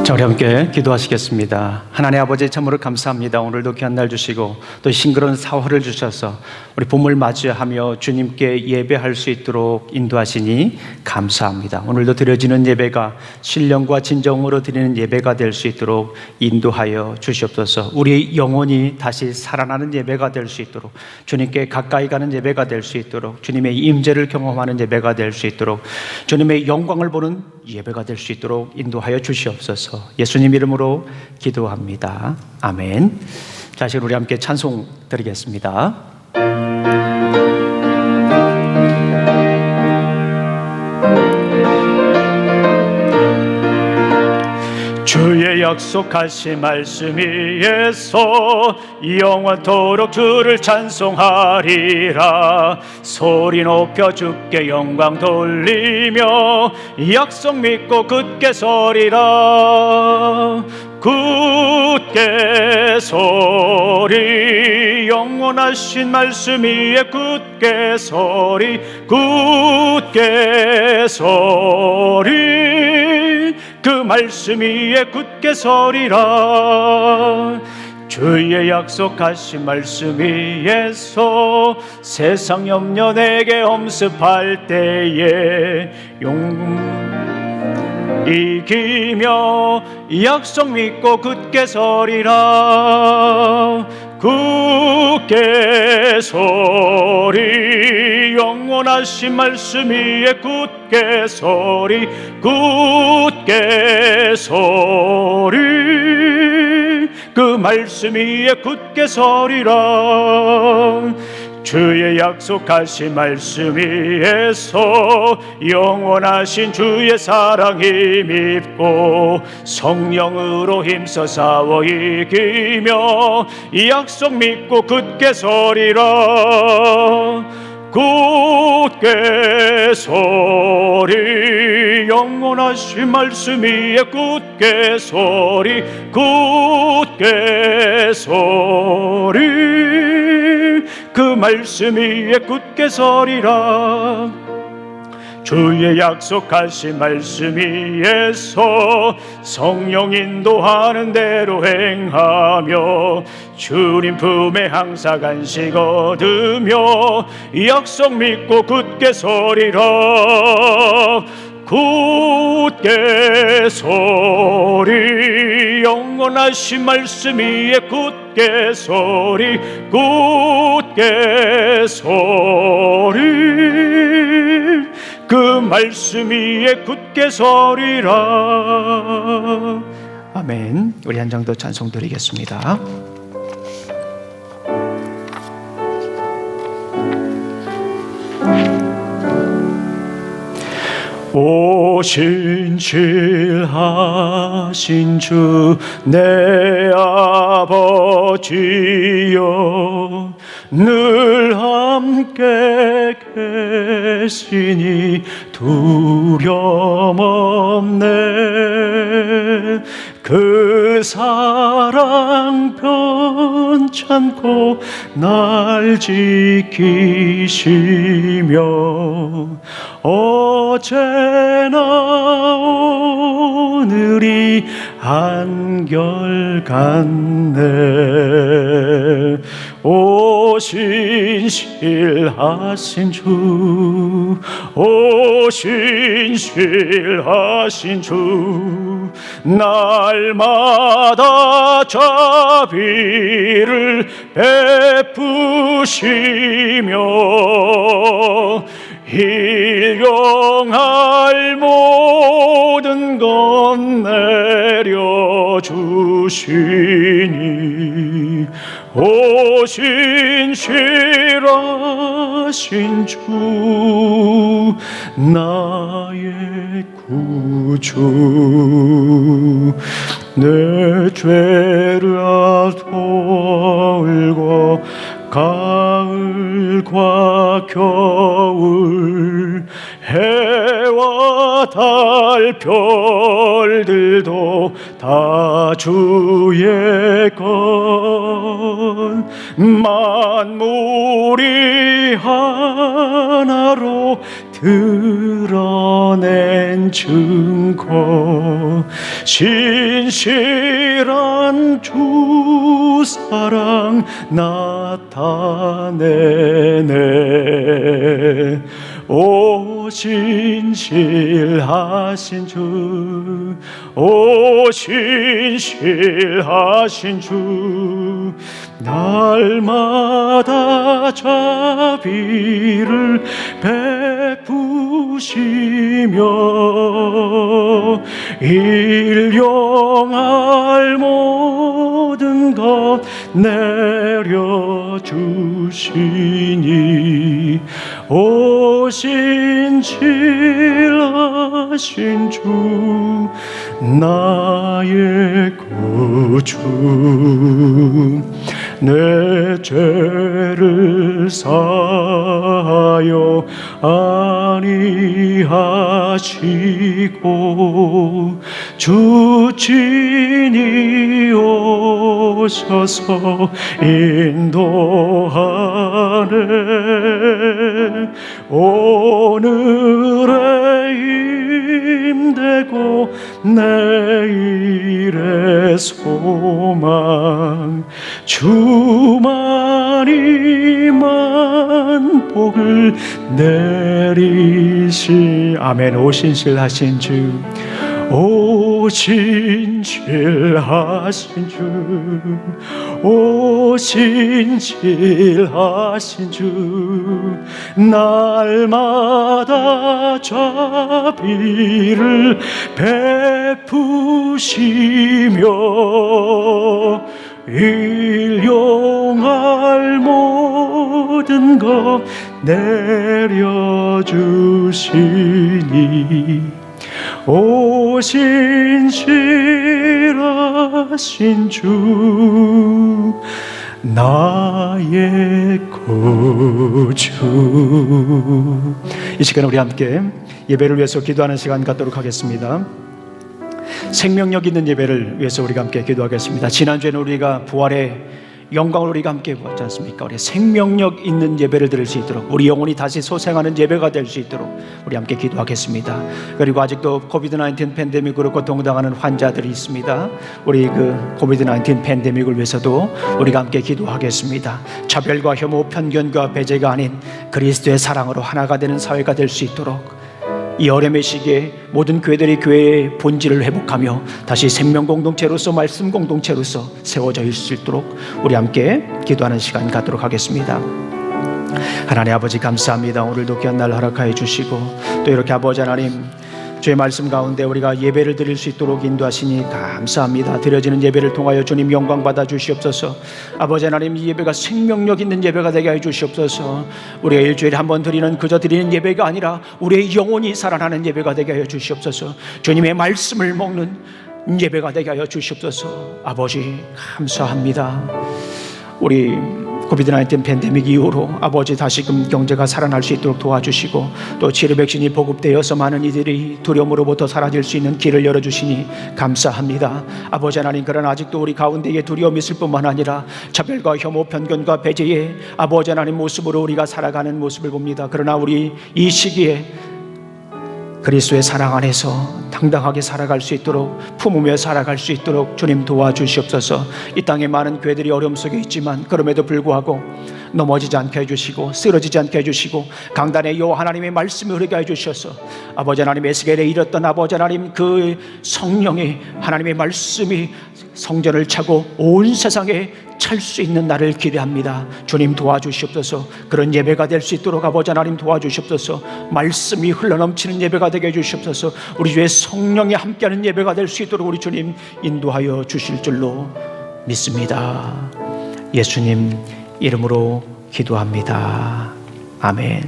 자, 우리 함께 기도하시겠습니다. 하나님 아버지, 참으로 감사합니다. 오늘도 귀한 날 주시고 또 싱그러운 사활을 주셔서 우리 봄을 맞이하며 주님께 예배할 수 있도록 인도하시니 감사합니다. 오늘도 드려지는 예배가 신령과 진정으로 드리는 예배가 될 수 있도록 인도하여 주시옵소서. 우리 영혼이 다시 살아나는 예배가 될 수 있도록, 주님께 가까이 가는 예배가 될 수 있도록, 주님의 임재를 경험하는 예배가 될 수 있도록, 주님의 영광을 보는 예배가 될 수 있도록 인도하여 주시옵소서. 예수님 이름으로 기도합니다. 아멘. 자, 지금 우리 함께 찬송 드리겠습니다. 주의 약속하신 말씀 위에서 영원토록 주를 찬송하리라. 소리 높여 주께 영광 돌리며 약속 믿고 굳게 서리라. 굳게 서리, 영원하신 말씀 위에 굳게 서리. 굳게 서리, 그 말씀 위에 굳게 서리라. 주의 약속하신 말씀 위에서 세상 염려 내게 엄습할 때에 이기며 약속 믿고 굳게 서리라. 굳게 서리, 영원하신 말씀 위에 굳게 서리. 굳게 서리, 그 말씀 위에 굳게 서리라. 주의 약속하신 말씀 위에서 영원하신 주의 사랑 힘입고 성령으로 힘써 싸워 이기며 이 약속 믿고 굳게 서리라. 굳게 서리, 영원하신 말씀 위에 굳게 서리. 굳게 서리, 그 말씀 위에 굳게 서리라. 주의 약속하신 말씀 위에서 성령 인도하는 대로 행하며 주님 품에 항상 안식 얻으며 약속 믿고 굳게 서리라. 굳게 서리, 영원하신 말씀 위에 굳게 서리. 굳게 서리, 그 말씀 위에 굳게 서리라. 아멘. 우리 한 장 더 찬송 드리겠습니다. 오 신실하신 주 내 아버지여, 늘 함께 계시니 두려움 없네. 그 사랑 변찮고 날 지키시며 어제나 오늘이 한결같네. 오 신실하신 주, 오 신실하신 주, 날마다 자비를 베푸시며 일용할 모든 것 내려주시니 오 신실하신 주, 나의 구주. 내 죄를 돌고 가을과 겨울, 해와 달 별들도 다 주의 것. 만물이 하나로 드러낸 증거, 신실한 주 사랑 나타내네. 오 신실하신 주, 오 신실하신 주, 날마다 자비를 베푸시며 일용할 모든 것 내려주시니 오 신실하신 주, 나의 구주, 내 죄를 사하여 아니하시고 주 친히 오셔서 인도하네. 오늘의 힘되고 내일의 소망, 주만이만 복을 내리시. 아멘. 오 신실하신 주, 오 신실하신 주, 오 신실하신 주, 날마다 자비를 베푸시며 일용할 모든 것 내려주시니 오 신실하신 주, 나의 구주. 이 시간 우리 함께 예배를 위해서 기도하는 시간 갖도록 하겠습니다. 생명력 있는 예배를 위해서 우리가 함께 기도하겠습니다. 지난주에는 우리가 부활의 영광을 우리가 함께 보았지 않습니까? 우리 생명력 있는 예배를 드릴 수 있도록, 우리 영혼이 다시 소생하는 예배가 될 수 있도록 우리 함께 기도하겠습니다. 그리고 아직도 코비드-19 팬데믹으로 고통당하는 환자들이 있습니다. 우리 그 코비드-19 팬데믹을 위해서도 우리가 함께 기도하겠습니다. 차별과 혐오, 편견과 배제가 아닌 그리스도의 사랑으로 하나가 되는 사회가 될 수 있도록, 이 어려움의 시기에 모든 교회들이 교회의 본질을 회복하며 다시 생명 공동체로서, 말씀 공동체로서 세워져 있을 수 있도록 우리 함께 기도하는 시간 갖도록 하겠습니다. 하나님 아버지 감사합니다. 오늘도 귀한 날 허락하여 주시고 또 이렇게 아버지 하나님 주의 말씀 가운데 우리가 예배를 드릴 수 있도록 인도하시니 감사합니다. 드려지는 예배를 통하여 주님 영광 받아 주시옵소서. 아버지 하나님, 이 예배가 생명력 있는 예배가 되게 해 주시옵소서. 우리가 일주일에 한 번 드리는 그저 드리는 예배가 아니라 우리의 영혼이 살아나는 예배가 되게 하여 주시옵소서. 주님의 말씀을 먹는 예배가 되게 하여 주시옵소서. 아버지 감사합니다. 우리 코비드-19 팬데믹 이후로 아버지 다시금 경제가 살아날 수 있도록 도와주시고 또 치료 백신이 보급되어서 많은 이들이 두려움으로부터 사라질 수 있는 길을 열어주시니 감사합니다. 아버지 하나님, 그러나 아직도 우리 가운데에 두려움이 있을 뿐만 아니라 차별과 혐오, 편견과 배제의 아버지 하나님 모습으로 우리가 살아가는 모습을 봅니다. 그러나 우리 이 시기에 그리스도의 사랑 안에서 당당하게 살아갈 수 있도록, 품으며 살아갈 수 있도록 주님 도와주시옵소서. 이 땅에 많은 교회들이 어려움 속에 있지만 그럼에도 불구하고 넘어지지 않게 해주시고 쓰러지지 않게 해주시고 강단에 여호와 하나님의 말씀이 흐르게 해주셔서 아버지 하나님, 에스겔에 이뤘던 아버지 하나님 그 성령의 하나님의 말씀이 성전을 차고 온 세상에 찰 수 있는 날을 기대합니다. 주님 도와주시옵소서. 그런 예배가 될 수 있도록 아버지 하나님 도와주시옵소서. 말씀이 흘러넘치는 예배가 되게 해주시옵소서. 우리 주의 성령이 함께하는 예배가 될 수 있도록 우리 주님 인도하여 주실 줄로 믿습니다. 예수님 이름으로 기도합니다. 아멘.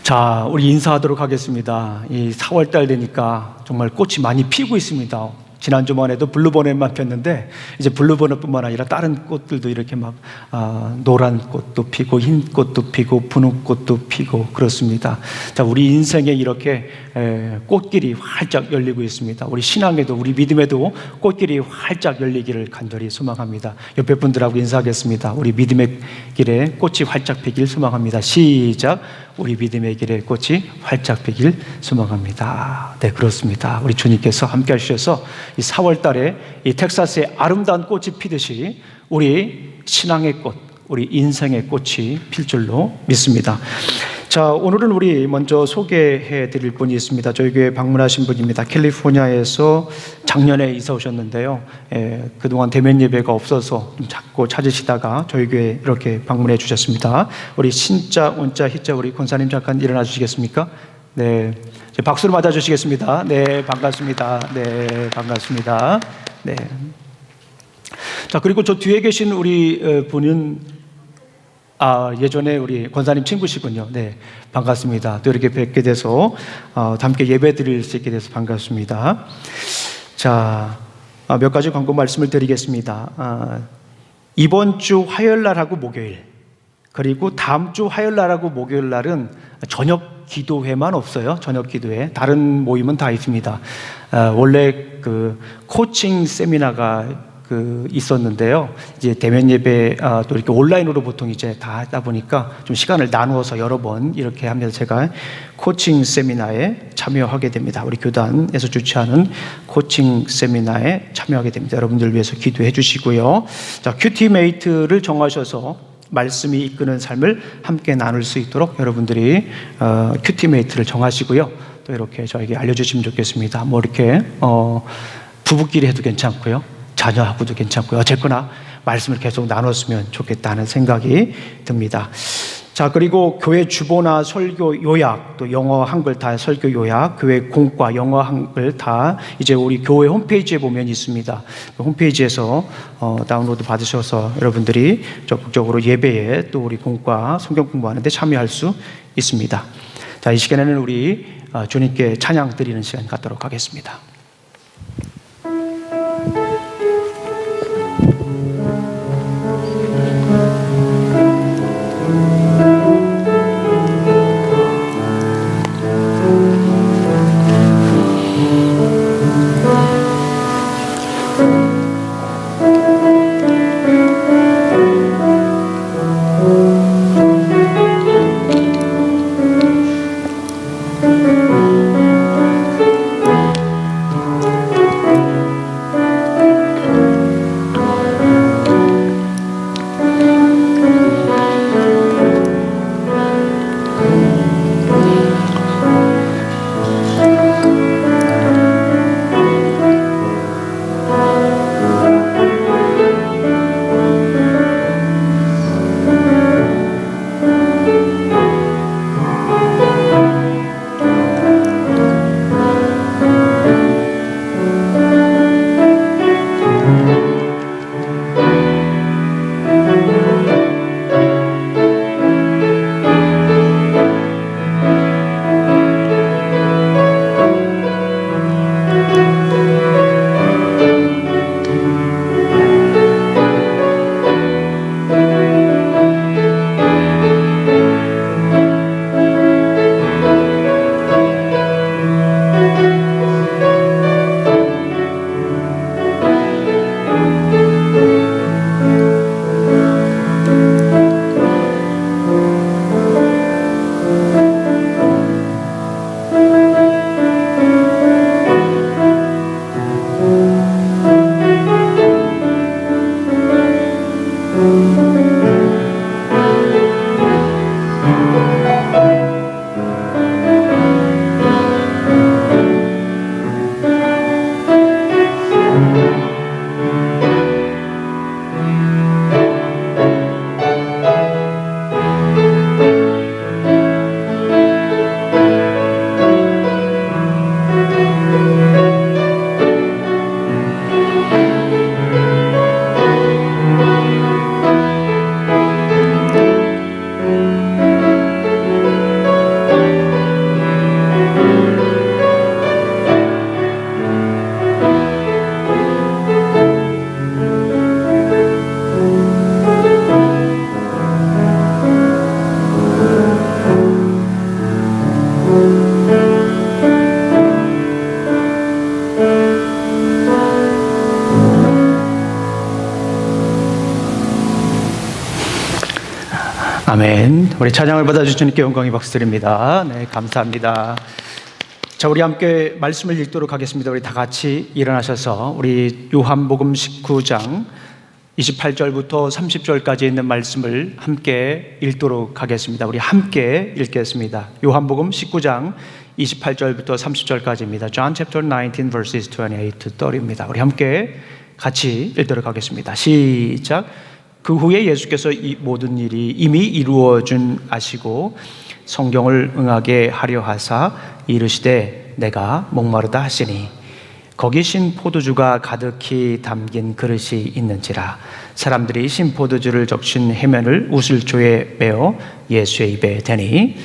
자, 우리 인사하도록 하겠습니다. 이 4월달 되니까 정말 꽃이 많이 피고 있습니다. 지난주만 해도 블루버넷만 폈는데 이제 블루버넷뿐만 아니라 다른 꽃들도 이렇게 막 노란 꽃도 피고 흰 꽃도 피고 분홍 꽃도 피고 그렇습니다. 자, 우리 인생에 이렇게 꽃길이 활짝 열리고 있습니다. 우리 신앙에도 우리 믿음에도 꽃길이 활짝 열리기를 간절히 소망합니다. 옆에 분들하고 인사하겠습니다. 우리 믿음의 길에 꽃이 활짝 피길 소망합니다. 시작. 우리 믿음의 길에 꽃이 활짝 피길 소망합니다. 네, 그렇습니다. 우리 주님께서 함께 하셔서 이 4월 달에 이 텍사스의 아름다운 꽃이 피듯이 우리 신앙의 꽃, 우리 인생의 꽃이 필 줄로 믿습니다. 자, 오늘은 우리 먼저 소개해 드릴 분이 있습니다. 저희 교회 방문하신 분입니다. 캘리포니아에서 작년에 이사 오셨는데요. 그동안 대면 예배가 없어서 좀 자꾸 찾으시다가 저희 교회 이렇게 방문해 주셨습니다. 우리 신자, 온자, 희자 우리 권사님 잠깐 일어나 주시겠습니까? 네, 박수로 맞아 주시겠습니다. 네, 반갑습니다. 네, 반갑습니다. 네. 자, 그리고 저 뒤에 계신 우리 분은 예전에 우리 권사님 친구시군요. 네, 반갑습니다. 또 이렇게 뵙게 돼서 함께 예배 드릴 수 있게 돼서 반갑습니다. 자, 몇 가지 광고 말씀을 드리겠습니다. 이번 주 화요일 날하고 목요일, 그리고 다음 주 화요일 날하고 목요일 날은 저녁 기도회만 없어요. 저녁 기도회. 다른 모임은 다 있습니다. 원래 그 코칭 세미나가 있었는데요. 이제 대면 예배 또 이렇게 온라인으로 보통 이제 다 하다 보니까 좀 시간을 나누어서 여러 번 이렇게 하면서 제가 코칭 세미나에 참여하게 됩니다. 우리 교단에서 주최하는 코칭 세미나에 참여하게 됩니다. 여러분들 위해서 기도해 주시고요. 자, 큐티메이트를 정하셔서 말씀이 이끄는 삶을 함께 나눌 수 있도록 여러분들이 큐티메이트를 정하시고요. 또 이렇게 저에게 알려주시면 좋겠습니다. 뭐 이렇게 부부끼리 해도 괜찮고요. 자녀하고도 괜찮고요. 어쨌거나 말씀을 계속 나눴으면 좋겠다는 생각이 듭니다. 자, 그리고 교회 주보나 설교 요약, 또 영어 한글 다 설교 요약, 교회 공과 영어 한글 다 이제 우리 교회 홈페이지에 보면 있습니다. 그 홈페이지에서 다운로드 받으셔서 여러분들이 적극적으로 예배에 또 우리 공과 성경 공부하는데 참여할 수 있습니다. 자, 이 시간에는 우리 주님께 찬양 드리는 시간 갖도록 하겠습니다. 아멘. 우리 찬양을 받아주신 주님께 영광의 박수 드립니다. 네, 감사합니다. 자, 우리 함께 말씀을 읽도록 하겠습니다. 우리 다 같이 일어나셔서 우리 요한복음 19장 28절부터 30절까지 있는 말씀을 함께 읽도록 하겠습니다. 우리 함께 읽겠습니다. 요한복음 19장 28절부터 30절까지입니다. John chapter 19 verses 28 to 30입니다. 우리 함께 같이 읽도록 하겠습니다. 시작. 그 후에 예수께서 이 모든 일이 이미 이루어진 아시고 성경을 응하게 하려 하사 이르시되 내가 목마르다 하시니 거기 신 포도주가 가득히 담긴 그릇이 있는지라 사람들이 신 포도주를 적신 해면을 우슬조에 빼어 예수의 입에 대니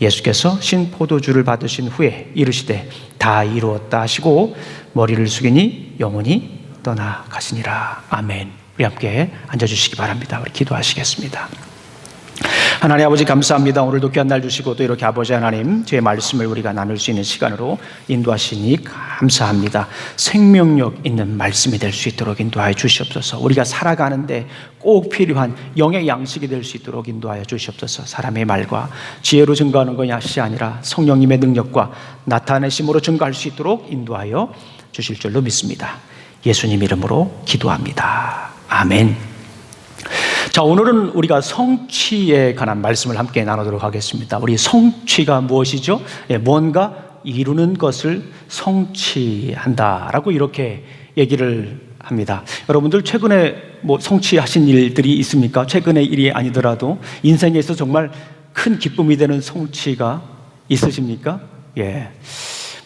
예수께서 신 포도주를 받으신 후에 이르시되 다 이루었다 하시고 머리를 숙이니 영원히 떠나가시니라. 아멘. 우리 함께 앉아주시기 바랍니다. 우리 기도하시겠습니다. 하나님 아버지 감사합니다. 오늘도 귀한 날 주시고 또 이렇게 아버지 하나님 주의 말씀을 우리가 나눌 수 있는 시간으로 인도하시니 감사합니다. 생명력 있는 말씀이 될 수 있도록 인도하여 주시옵소서. 우리가 살아가는데 꼭 필요한 영의 양식이 될 수 있도록 인도하여 주시옵소서. 사람의 말과 지혜로 증거하는 것이 아니라 성령님의 능력과 나타내심으로 증거할 수 있도록 인도하여 주실 줄로 믿습니다. 예수님 이름으로 기도합니다. 아멘. 자, 오늘은 우리가 성취에 관한 말씀을 함께 나누도록 하겠습니다. 우리 성취가 무엇이죠? 뭔가 이루는 것을 성취한다라고 이렇게 얘기를 합니다. 여러분들 최근에 성취하신 일들이 있습니까? 최근의 일이 아니더라도 인생에서 정말 큰 기쁨이 되는 성취가 있으십니까? 예.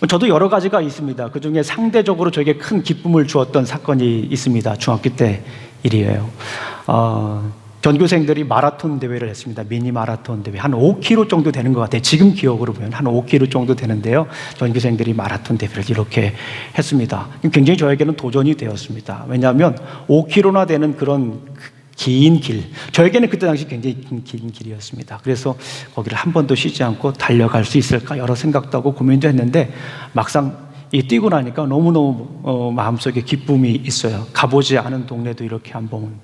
저도 여러 가지가 있습니다. 그 중에 상대적으로 저에게 큰 기쁨을 주었던 사건이 있습니다. 중학교 때 일이에요. 전교생들이 마라톤 대회를 했습니다. 미니 마라톤 대회. 한 5km 정도 되는 것 같아요. 지금 기억으로 보면 한 5km 정도 되는데요. 전교생들이 마라톤 대회를 이렇게 했습니다. 굉장히 저에게는 도전이 되었습니다. 왜냐하면 5km나 되는 그런 긴 길, 저에게는 그때 당시 굉장히 긴 길이었습니다. 그래서 거기를 한 번도 쉬지 않고 달려갈 수 있을까 여러 생각도 하고 고민도 했는데 막상 뛰고 나니까 너무너무 마음속에 기쁨이 있어요. 가보지 않은 동네도 이렇게 한번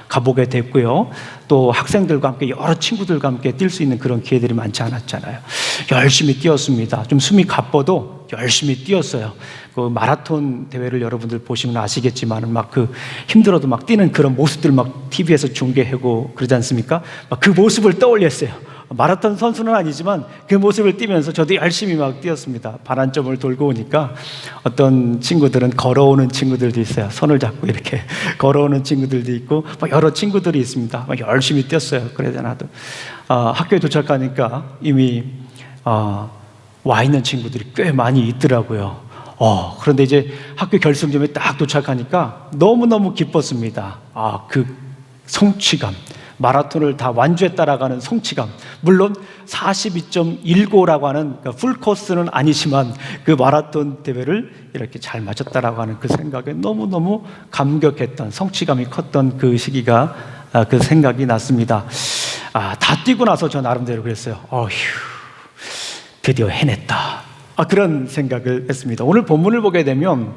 가보게 됐고요. 또 학생들과 함께 여러 친구들과 함께 뛸 수 있는 그런 기회들이 많지 않았잖아요. 열심히 뛰었습니다. 좀 숨이 가빠도 열심히 뛰었어요. 그 마라톤 대회를 여러분들 보시면 아시겠지만 막 그 힘들어도 막 뛰는 그런 모습들 막 TV에서 중계하고 그러지 않습니까? 막 그 모습을 떠올렸어요. 마라톤 선수는 아니지만 그 모습을 뛰면서 저도 열심히 막 뛰었습니다. 반환점을 돌고 오니까 어떤 친구들은 걸어오는 친구들도 있어요. 손을 잡고 이렇게 걸어오는 친구들도 있고 막 여러 친구들이 있습니다. 막 열심히 뛰었어요. 그러지 않아도 학교에 도착하니까 이미 와 있는 친구들이 꽤 많이 있더라고요. 그런데 이제 학교 결승점에 딱 도착하니까 너무너무 기뻤습니다. 그 성취감, 마라톤을 다 완주했다라고 성취감. 물론 42.195라고 하는 풀코스는 아니지만 그 마라톤 대회를 이렇게 잘 마쳤다라고 하는 그 생각에 너무너무 감격했던, 성취감이 컸던 그 시기가 그 생각이 났습니다. 다 뛰고 나서 저 나름대로 그랬어요. 드디어 해냈다. 그런 생각을 했습니다. 오늘 본문을 보게 되면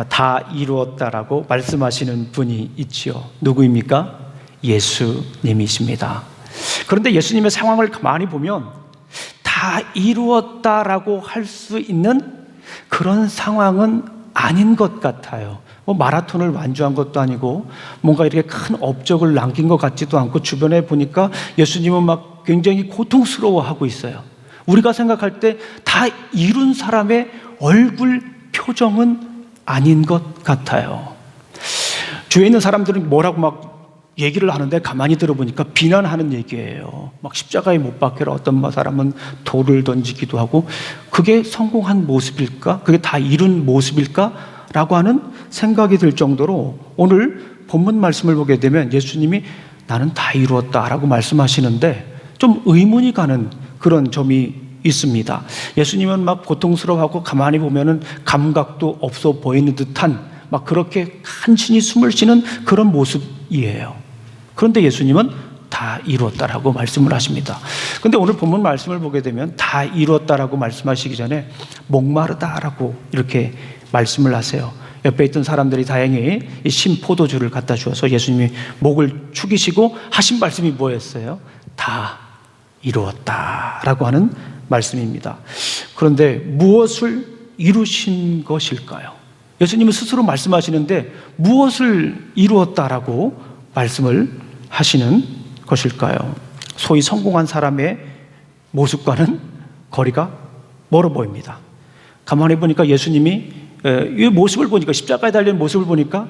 다 이루었다라고 말씀하시는 분이 있지요. 누구입니까? 예수님이십니다. 그런데 예수님의 상황을 가만히 보면 다 이루었다라고 할 수 있는 그런 상황은 아닌 것 같아요. 마라톤을 완주한 것도 아니고 뭔가 이렇게 큰 업적을 남긴 것 같지도 않고 주변에 보니까 예수님은 막 굉장히 고통스러워하고 있어요. 우리가 생각할 때 다 이룬 사람의 얼굴 표정은 아닌 것 같아요. 주위에 있는 사람들은 뭐라고 막 얘기를 하는데 가만히 들어보니까 비난하는 얘기예요. 막 십자가에 못 박혀라. 어떤 사람은 돌을 던지기도 하고 그게 성공한 모습일까? 그게 다 이룬 모습일까? 라고 하는 생각이 들 정도로 오늘 본문 말씀을 보게 되면 예수님이 나는 다 이루었다라고 말씀하시는데 좀 의문이 가는 그런 점이 있습니다. 예수님은 막 고통스러워하고 가만히 보면은 감각도 없어 보이는 듯한 막 그렇게 간신히 숨을 쉬는 그런 모습이에요. 그런데 예수님은 다 이루었다라고 말씀을 하십니다. 그런데 오늘 본문 말씀을 보게 되면 다 이루었다라고 말씀하시기 전에 목마르다라고 이렇게 말씀을 하세요. 옆에 있던 사람들이 다행히 이 신 포도주를 갖다 주어서 예수님이 목을 축이시고 하신 말씀이 뭐였어요? 다 이루었다라고 하는 말씀입니다. 그런데 무엇을 이루신 것일까요? 예수님은 스스로 말씀하시는데 무엇을 이루었다라고 말씀을 하시는 것일까요? 소위 성공한 사람의 모습과는 거리가 멀어 보입니다. 가만히 보니까 예수님이 이 모습을 보니까, 십자가에 달린 모습을 보니까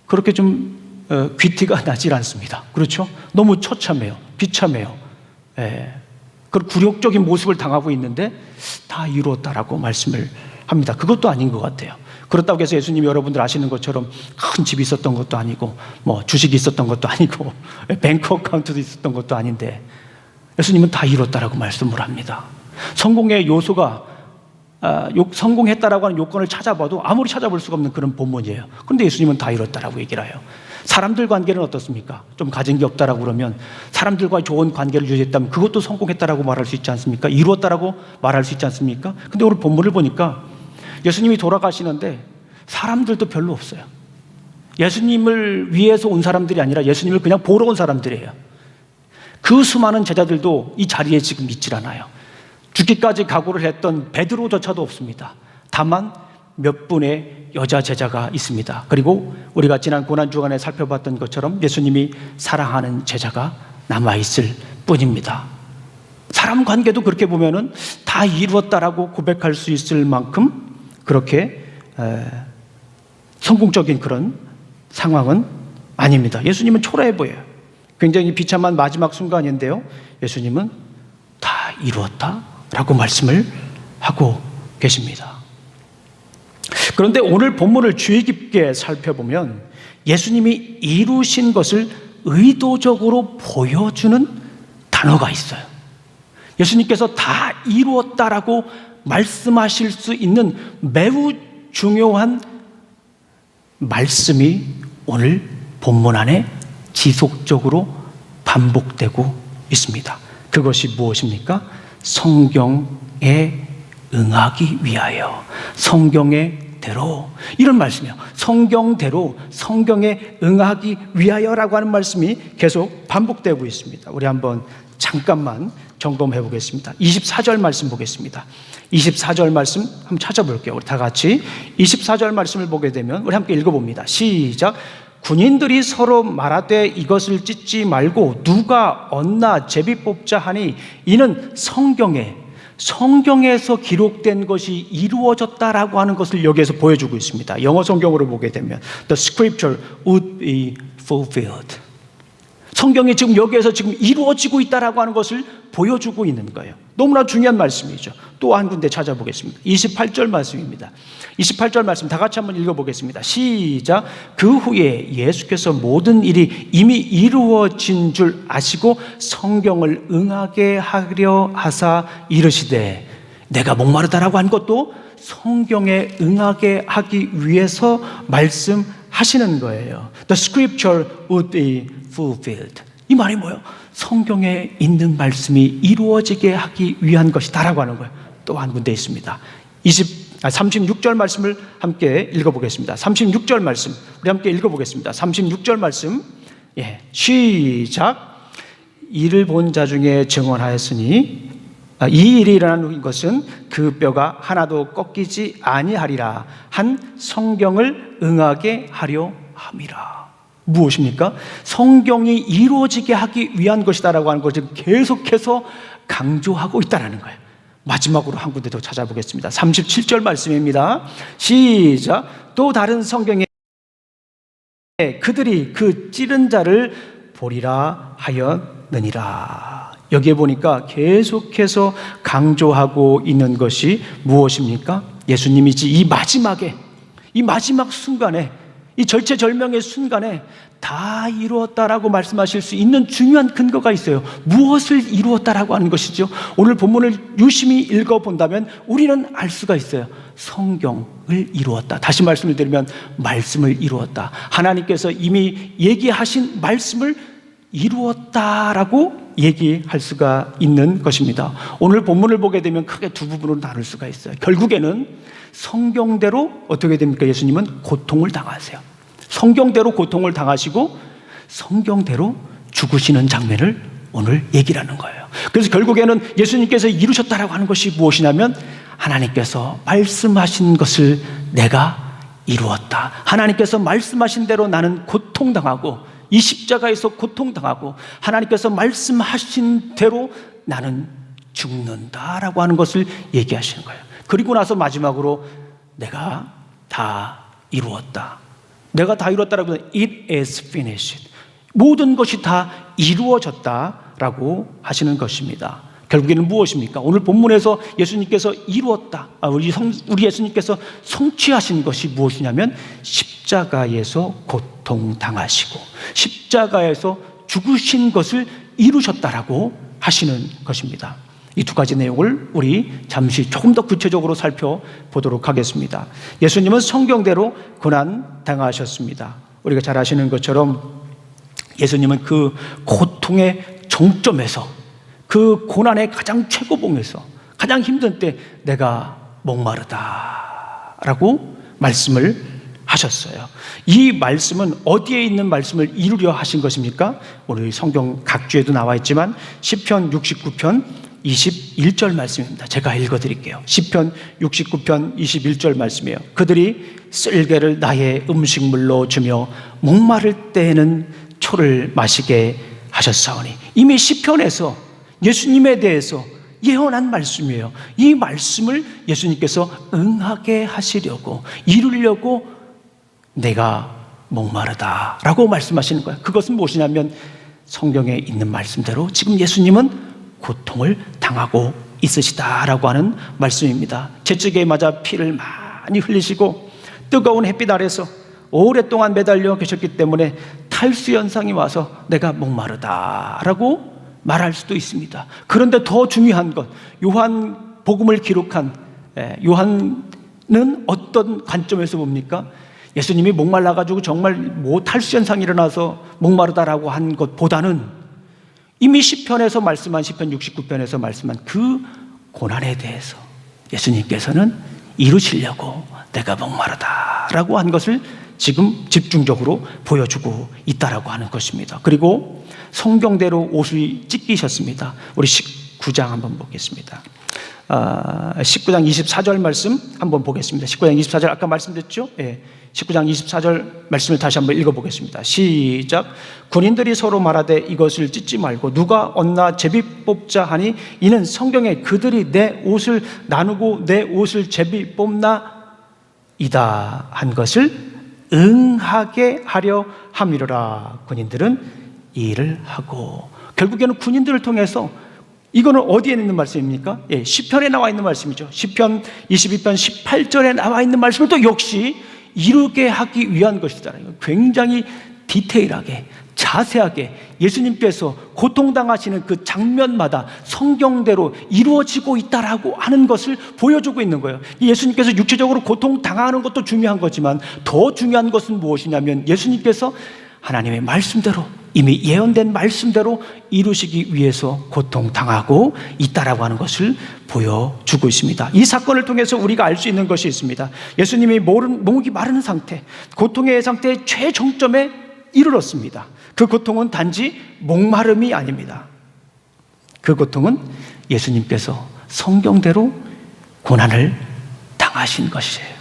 그렇게 좀 귀티가 나질 않습니다. 그렇죠? 너무 처참해요. 비참해요. 그 굴욕적인 모습을 당하고 있는데 다 이루었다라고 말씀을 합니다. 그것도 아닌 것 같아요. 그렇다고 해서 예수님이 여러분들 아시는 것처럼 큰 집이 있었던 것도 아니고 뭐 주식이 있었던 것도 아니고 뱅크 어카운트도 있었던 것도 아닌데 예수님은 다 이뤘다라고 말씀을 합니다. 성공의 요소가 성공했다라고 하는 요건을 찾아봐도 아무리 찾아볼 수가 없는 그런 본문이에요. 그런데 예수님은 다 이뤘다라고 얘기를 해요. 사람들 관계는 어떻습니까? 좀 가진 게 없다라고 그러면 사람들과의 좋은 관계를 유지했다면 그것도 성공했다라고 말할 수 있지 않습니까? 이루었다라고 말할 수 있지 않습니까? 근데 오늘 본문을 보니까 예수님이 돌아가시는데 사람들도 별로 없어요. 예수님을 위해서 온 사람들이 아니라 예수님을 그냥 보러 온 사람들이에요. 그 수많은 제자들도 이 자리에 지금 있질 않아요. 죽기까지 각오를 했던 베드로조차도 없습니다. 다만 몇 분의 여자 제자가 있습니다. 그리고 우리가 지난 고난주간에 살펴봤던 것처럼 예수님이 사랑하는 제자가 남아있을 뿐입니다. 사람 관계도 그렇게 보면은 다 이루었다라고 고백할 수 있을 만큼 그렇게 성공적인 그런 상황은 아닙니다. 예수님은 초라해 보여요. 굉장히 비참한 마지막 순간인데요, 예수님은 다 이루었다라고 말씀을 하고 계십니다. 그런데 오늘 본문을 주의 깊게 살펴보면 예수님이 이루신 것을 의도적으로 보여주는 단어가 있어요. 예수님께서 다 이루었다라고 말씀하실 수 있는 매우 중요한 말씀이 오늘 본문 안에 지속적으로 반복되고 있습니다. 그것이 무엇입니까? 성경에 응하기 위하여, 성경의 대로, 이런 말씀이에요. 성경대로, 성경에 응하기 위하여라고 하는 말씀이 계속 반복되고 있습니다. 우리 한번 잠깐만 점검해 보겠습니다. 24절 말씀 보겠습니다. 24절 말씀 한번 찾아볼게요. 우리 다 같이 24절 말씀을 보게 되면 우리 함께 읽어봅니다. 시작. 군인들이 서로 말하되 이것을 찢지 말고 누가 얻나 제비 뽑자 하니 이는 성경에서 기록된 것이 이루어졌다라고 하는 것을 여기에서 보여주고 있습니다. 영어 성경으로 보게 되면 The scripture would be fulfilled. 성경이 지금 여기에서 지금 이루어지고 있다라고 하는 것을 보여주고 있는 거예요. 너무나 중요한 말씀이죠. 또 한 군데 찾아보겠습니다. 28절 말씀입니다. 28절 말씀 다 같이 한번 읽어보겠습니다. 시작. 그 후에 예수께서 모든 일이 이미 이루어진 줄 아시고 성경을 응하게 하려 하사 이르시되, 내가 목마르다라고 한 것도 성경에 응하게 하기 위해서 말씀하시는 거예요. The scripture would be fulfilled. 이 말이 뭐예요? 성경에 있는 말씀이 이루어지게 하기 위한 것이다라고 하는 거예요. 또 한 군데 있습니다. 36절 말씀을 함께 읽어보겠습니다. 36절 말씀 우리 함께 읽어보겠습니다. 36절 말씀, 시작. 이를 본 자 중에 증언하였으니 이 일이 일어난 것은 그 뼈가 하나도 꺾이지 아니하리라 한 성경을 응하게 하려 함이라. 무엇입니까? 성경이 이루어지게 하기 위한 것이다라고 하는 것을 계속해서 강조하고 있다는 거예요. 마지막으로 한 군데 더 찾아보겠습니다. 37절 말씀입니다. 시작. 또 다른 성경에 그들이 그 찌른 자를 보리라 하였느니라. 여기에 보니까 계속해서 강조하고 있는 것이 무엇입니까? 예수님이지 이 마지막 순간에, 이 절체절명의 순간에 다 이루었다라고 말씀하실 수 있는 중요한 근거가 있어요. 무엇을 이루었다라고 하는 것이죠? 오늘 본문을 유심히 읽어본다면 우리는 알 수가 있어요. 성경을 이루었다. 다시 말씀을 드리면 말씀을 이루었다. 하나님께서 이미 얘기하신 말씀을 이루었다라고 얘기할 수가 있는 것입니다. 오늘 본문을 보게 되면 크게 두 부분으로 나눌 수가 있어요. 결국에는 성경대로 어떻게 됩니까? 예수님은 고통을 당하세요. 성경대로 고통을 당하시고 성경대로 죽으시는 장면을 오늘 얘기를 하는 거예요. 그래서 결국에는 예수님께서 이루셨다라고 하는 것이 무엇이냐면 하나님께서 말씀하신 것을 내가 이루었다. 하나님께서 말씀하신 대로 나는 고통당하고 이 십자가에서 고통당하고 하나님께서 말씀하신 대로 나는 죽는다라고 하는 것을 얘기하시는 거예요. 그리고 나서 마지막으로 내가 다 이루었다. 내가 다 이루었다라고 하면 It is finished. 모든 것이 다 이루어졌다라고 하시는 것입니다. 결국에는 무엇입니까? 오늘 본문에서 예수님께서 이루었다. 우리 예수님께서 성취하신 것이 무엇이냐면 십자가에서 고통당하시고 십자가에서 죽으신 것을 이루셨다라고 하시는 것입니다. 이 두 가지 내용을 우리 잠시 조금 더 구체적으로 살펴보도록 하겠습니다. 예수님은 성경대로 고난 당하셨습니다. 우리가 잘 아시는 것처럼 예수님은 그 고통의 정점에서 그 고난의 가장 최고봉에서 가장 힘든 때 내가 목마르다라고 말씀을 하셨어요. 이 말씀은 어디에 있는 말씀을 이루려 하신 것입니까? 오늘 성경 각주에도 나와 있지만 시편 69편 21절 말씀입니다. 제가 읽어드릴게요. 시편 69편 21절 말씀이에요. 그들이 쓸개를 나의 음식물로 주며 목마를 때에는 초를 마시게 하셨사오니. 이미 시편에서 예수님에 대해서 예언한 말씀이에요. 이 말씀을 예수님께서 응하게 하시려고 이루려고 내가 목마르다라고 말씀하시는 거예요. 그것은 무엇이냐면 성경에 있는 말씀대로 지금 예수님은 고통을 당하고 있으시다라고 하는 말씀입니다. 채찍에 맞아 피를 많이 흘리시고 뜨거운 햇빛 아래서 오랫동안 매달려 계셨기 때문에 탈수 현상이 와서 내가 목마르다라고 말할 수도 있습니다. 그런데 더 중요한 것, 요한 복음을 기록한 요한은 어떤 관점에서 봅니까? 예수님이 목말라가지고 정말 탈수 현상이 일어나서 목마르다라고 한 것보다는 이미 시편에서 말씀한 시편 69편에서 말씀한 그 고난에 대해서 예수님께서는 이루시려고 내가 목마르다라고 한 것을 지금 집중적으로 보여주고 있다라고 하는 것입니다. 그리고 성경대로 옷을 찢기셨습니다. 우리 19장 한번 보겠습니다. 19장 24절 말씀 한번 보겠습니다. 19장 24절 아까 말씀드렸죠? 19장 24절 말씀을 다시 한번 읽어보겠습니다. 시작. 군인들이 서로 말하되 이것을 찢지 말고 누가 얻나 제비 뽑자 하니 이는 성경에 그들이 내 옷을 나누고 내 옷을 제비 뽑나 이다 한 것을 응하게 하려 함이로라. 군인들은 이 일을 하고. 결국에는 군인들을 통해서 이거는 어디에 있는 말씀입니까? 시편에 나와 있는 말씀이죠. 시편 22편 18절에 나와 있는 말씀을 또 역시 이루게 하기 위한 것이다. 굉장히 디테일하게 자세하게 예수님께서 고통당하시는 그 장면마다 성경대로 이루어지고 있다라고 하는 것을 보여주고 있는 거예요. 예수님께서 육체적으로 고통당하는 것도 중요한 거지만 더 중요한 것은 무엇이냐면 예수님께서 하나님의 말씀대로 이미 예언된 말씀대로 이루시기 위해서 고통당하고 있다라고 하는 것을 보여주고 있습니다. 이 사건을 통해서 우리가 알 수 있는 것이 있습니다. 예수님이 목이 마른 상태, 고통의 상태의 최정점에 이르렀습니다. 그 고통은 단지 목마름이 아닙니다. 그 고통은 예수님께서 성경대로 고난을 당하신 것이에요.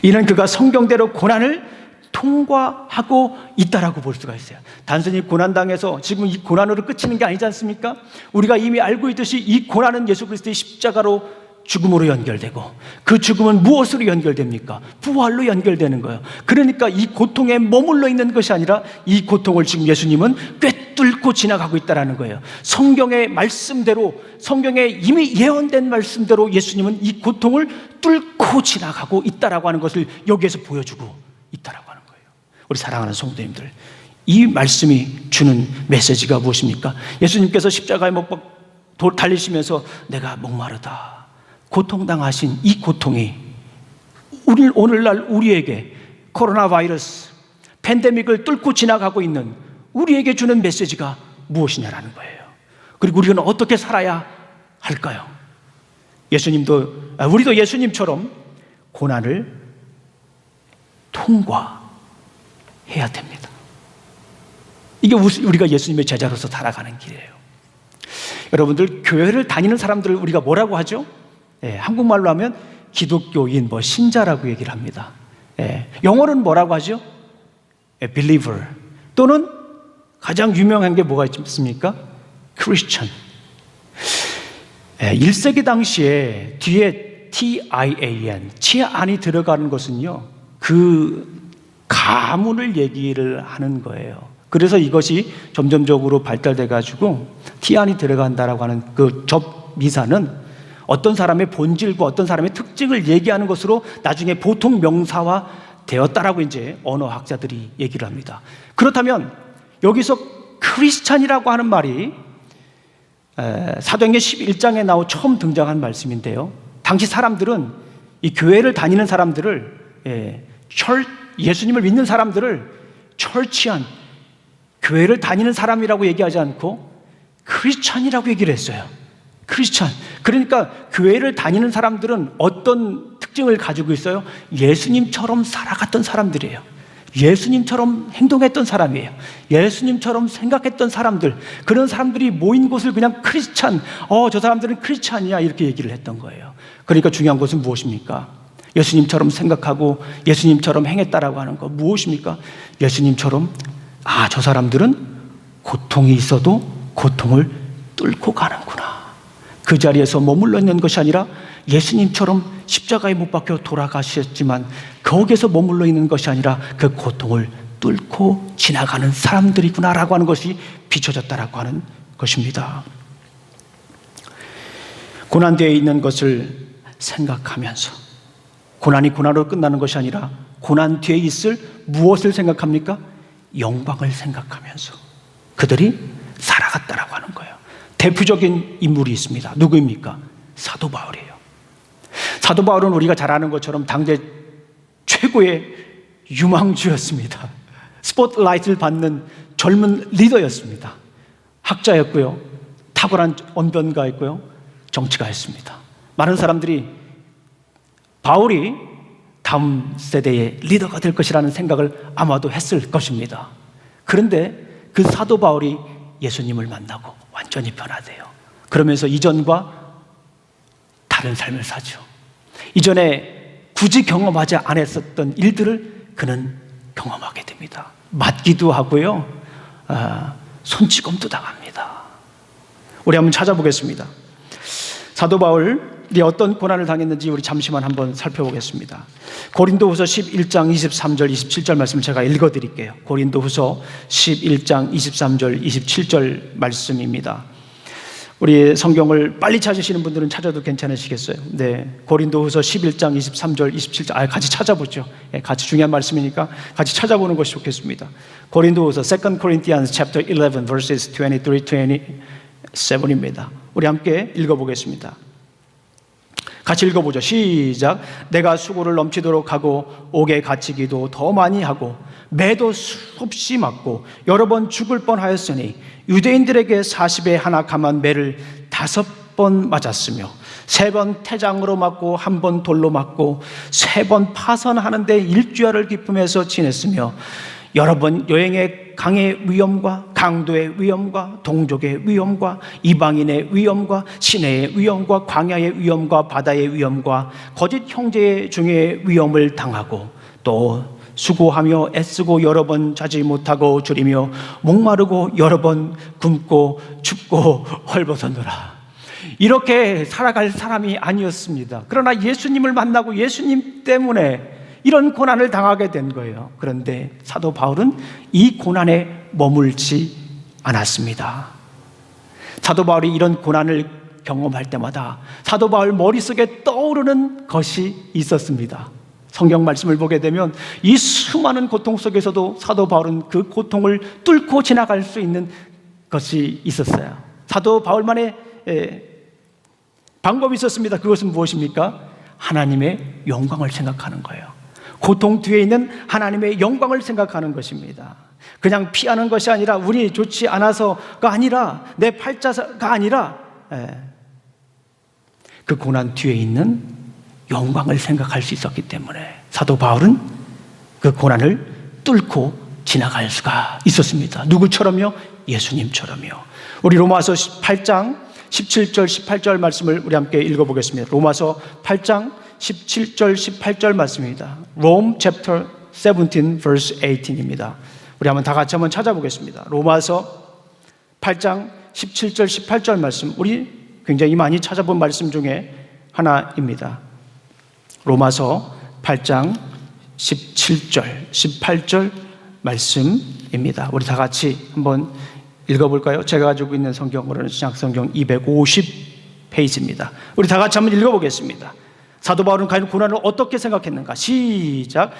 이는 그가 성경대로 고난을 통과하고 있다라고 볼 수가 있어요. 단순히 고난당해서 지금 이 고난으로 끝이는 게 아니지 않습니까? 우리가 이미 알고 있듯이 이 고난은 예수 그리스도의 십자가로 죽음으로 연결되고 그 죽음은 무엇으로 연결됩니까? 부활로 연결되는 거예요. 그러니까 이 고통에 머물러 있는 것이 아니라 이 고통을 지금 예수님은 꿰뚫고 지나가고 있다는 거예요. 성경의 말씀대로, 성경에 이미 예언된 말씀대로 예수님은 이 고통을 뚫고 지나가고 있다라고 하는 것을 여기에서 보여주고 있다라고 하는 거예요. 우리 사랑하는 성도님들, 이 말씀이 주는 메시지가 무엇입니까? 예수님께서 십자가에 못 박혀 달리시면서 내가 목마르다 고통당하신 이 고통이 오늘날 우리에게 코로나 바이러스 팬데믹을 뚫고 지나가고 있는 우리에게 주는 메시지가 무엇이냐라는 거예요. 그리고 우리는 어떻게 살아야 할까요? 우리도 예수님처럼 고난을 통과해야 됩니다. 이게 우리가 예수님의 제자로서 살아가는 길이에요. 여러분들, 교회를 다니는 사람들을 우리가 뭐라고 하죠? 한국말로 하면 기독교인, 신자라고 얘기를 합니다. 영어로는 뭐라고 하죠? believer. 또는 가장 유명한 게 뭐가 있습니까? Christian. 1세기 당시에 뒤에 TIAN, 치안이 들어가는 것은요, 그 가문을 얘기를 하는 거예요. 그래서 이것이 점점적으로 발달돼 가지고 티안이 들어간다라고 하는 그 접미사는 어떤 사람의 본질과 어떤 사람의 특징을 얘기하는 것으로 나중에 보통 명사화 되었다라고 이제 언어학자들이 얘기를 합니다. 그렇다면 여기서 크리스찬이라고 하는 말이 사도행전 11장에 나오 처음 등장한 말씀인데요. 당시 사람들은 이 교회를 다니는 사람들을 예수님을 믿는 사람들을 철치한 교회를 다니는 사람이라고 얘기하지 않고 크리스찬이라고 얘기를 했어요. 크리스찬. 그러니까 교회를 다니는 사람들은 어떤 특징을 가지고 있어요? 예수님처럼 살아갔던 사람들이에요. 예수님처럼 행동했던 사람이에요. 예수님처럼 생각했던 사람들, 그런 사람들이 모인 곳을 그냥 크리스찬, 저 사람들은 크리스찬이야, 이렇게 얘기를 했던 거예요. 그러니까 중요한 것은 무엇입니까? 예수님처럼 생각하고 예수님처럼 행했다라고 하는 거 무엇입니까? 예수님처럼 저 사람들은 고통이 있어도 고통을 뚫고 가는구나. 그 자리에서 머물러 있는 것이 아니라 예수님처럼 십자가에 못 박혀 돌아가셨지만 거기에서 머물러 있는 것이 아니라 그 고통을 뚫고 지나가는 사람들이구나라고 하는 것이 비춰졌다라고 하는 것입니다. 고난되어 있는 것을 생각하면서, 고난이 고난으로 끝나는 것이 아니라 고난 뒤에 있을 무엇을 생각합니까? 영광을 생각하면서 그들이 살아갔다라고 하는 거예요. 대표적인 인물이 있습니다. 누구입니까? 사도 바울이에요. 사도 바울은 우리가 잘 아는 것처럼 당대 최고의 유망주였습니다. 스포트라이트를 받는 젊은 리더였습니다. 학자였고요, 탁월한 언변가였고요, 정치가였습니다. 많은 사람들이 바울이 다음 세대의 리더가 될 것이라는 생각을 아마도 했을 것입니다. 그런데 그 사도 바울이 예수님을 만나고 완전히 변화돼요. 그러면서 이전과 다른 삶을 사죠. 이전에 굳이 경험하지 않았었던 일들을 그는 경험하게 됩니다. 맞기도 하고요, 손찌검도 당합니다. 우리 한번 찾아보겠습니다. 사도 바울이 어떤 고난을 당했는지 우리 잠시만 한번 살펴보겠습니다. 고린도후서 11장 23절 27절 말씀을 제가 읽어드릴게요. 고린도후서 11장 23절 27절 말씀입니다. 우리 성경을 빨리 찾으시는 분들은 찾아도 괜찮으시겠어요? 네, 고린도후서 11장 23절 27절 같이 찾아보죠. 같이 중요한 말씀이니까 같이 찾아보는 것이 좋겠습니다. 고린도후서 2 Corinthians chapter 11 verses 23-27입니다. 우리 함께 읽어보겠습니다. 같이 읽어보죠. 시작. 내가 수고를 넘치도록 하고 옥에 갇히기도 더 많이 하고 매도 수없이 맞고 여러 번 죽을 뻔하였으니 유대인들에게 40에 하나 감한 매를 5번 맞았으며 3번 태장으로 맞고 1번 돌로 맞고 3번 파선하는데 일주야를 기쁨에서 지냈으며 여러 번 여행의 강의 위험과 강도의 위험과 동족의 위험과 이방인의 위험과 시내의 위험과 광야의 위험과 바다의 위험과 거짓 형제 중에 위험을 당하고 또 수고하며 애쓰고 여러 번 자지 못하고 줄이며 목마르고 여러 번 굶고 춥고 헐벗었노라. 이렇게 살아갈 사람이 아니었습니다. 그러나 예수님을 만나고 예수님 때문에 이런 고난을 당하게 된 거예요. 그런데 사도 바울은 이 고난에 머물지 않았습니다. 사도 바울이 이런 고난을 경험할 때마다 사도 바울 머릿속에 떠오르는 것이 있었습니다. 성경 말씀을 보게 되면 이 수많은 고통 속에서도 사도 바울은 그 고통을 뚫고 지나갈 수 있는 것이 있었어요. 사도 바울만의 방법이 있었습니다. 그것은 무엇입니까? 하나님의 영광을 생각하는 거예요. 고통 뒤에 있는 하나님의 영광을 생각하는 것입니다. 그냥 피하는 것이 아니라 운이 좋지 않아서가 아니라 내 팔자가 아니라 그 고난 뒤에 있는 영광을 생각할 수 있었기 때문에 사도 바울은 그 고난을 뚫고 지나갈 수가 있었습니다. 누구처럼요? 예수님처럼요. 우리 로마서 8장 17절 18절 말씀을 우리 함께 읽어보겠습니다. 로마서 8장 17절 18절 말씀입니다. Rome chapter 17 verse 18입니다. 우리 한번 다 같이 한번 찾아보겠습니다. 로마서 8장 17절 18절 말씀, 우리 굉장히 많이 찾아본 말씀 중에 하나입니다. 로마서 8장 17절 18절 말씀입니다. 우리 다 같이 한번 읽어볼까요? 제가 가지고 있는 성경으로는 신약성경 250페이지입니다. 우리 다 같이 한번 읽어보겠습니다. 사도 바울은 과연 고난을 어떻게 생각했는가? 시작.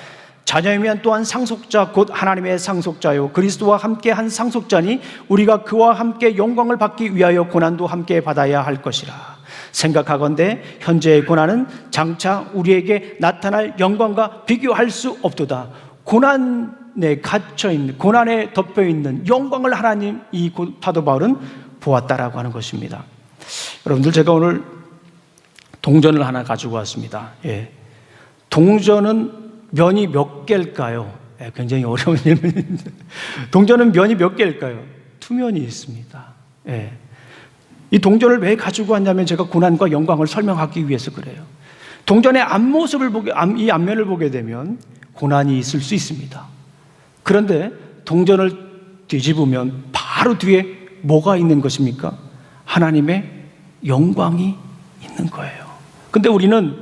자녀이면 또한 상속자 곧 하나님의 상속자요 그리스도와 함께 한 상속자니 우리가 그와 함께 영광을 받기 위하여 고난도 함께 받아야 할 것이라. 생각하건대 현재의 고난은 장차 우리에게 나타날 영광과 비교할 수 없도다. 고난에 갇혀있는, 고난에 덮여있는 영광을 하나님, 이 사도 바울은 보았다라고 하는 것입니다. 여러분들, 제가 오늘 동전을 하나 가지고 왔습니다. 동전은 면이 몇 개일까요? 굉장히 어려운 질문인데, 동전은 면이 몇 개일까요? 두 면이 있습니다. 이 동전을 왜 가지고 왔냐면 제가 고난과 영광을 설명하기 위해서 그래요. 동전의 앞모습을 이 앞면을 보게 되면 고난이 있을 수 있습니다. 그런데 동전을 뒤집으면 바로 뒤에 뭐가 있는 것입니까? 하나님의 영광이 있는 거예요. 근데 우리는